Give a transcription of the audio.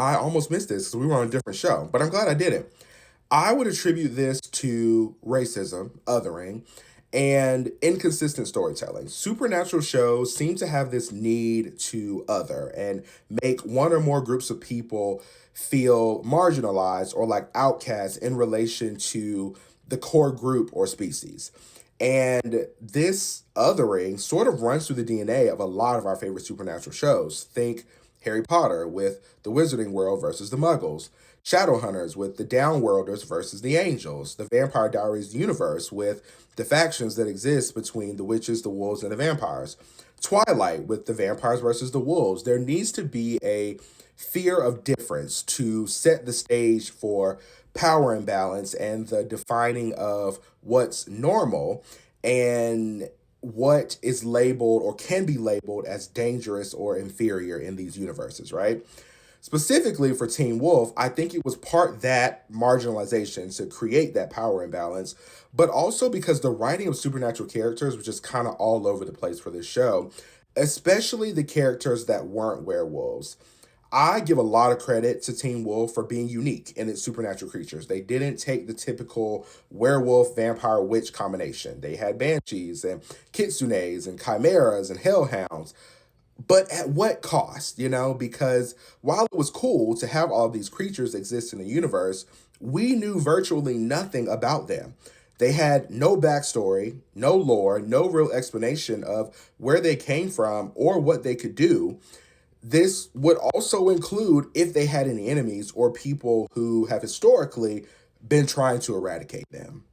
I almost missed this because we were on a different show, but I'm glad I didn't. I would attribute this to racism, othering, and inconsistent storytelling. Supernatural shows seem to have this need to other and make one or more groups of people feel marginalized or like outcasts in relation to the core group or species. And this othering sort of runs through the DNA of a lot of our favorite supernatural shows. Think Harry Potter with the Wizarding World versus the Muggles, Shadowhunters with the Downworlders versus the Angels, the Vampire Diaries universe with the factions that exist between the witches, the wolves, and the vampires, Twilight with the vampires versus the wolves. There needs to be a fear of difference to set the stage for power imbalance and the defining of what's normal and what is labeled or can be labeled as dangerous or inferior in these universes, right? Specifically for Teen Wolf, I think it was part that marginalization to create that power imbalance, but also because the writing of supernatural characters was just kind of all over the place for this show, especially the characters that weren't werewolves. I give a lot of credit to Teen Wolf for being unique in its supernatural creatures. They didn't take the typical werewolf, vampire, witch combination. They had banshees and kitsunes and chimeras and hellhounds. But at what cost, Because while it was cool to have all these creatures exist in the universe, we knew virtually nothing about them. They had no backstory, no lore, no real explanation of where they came from or what they could do. This would also include if they had any enemies or people who have historically been trying to eradicate them.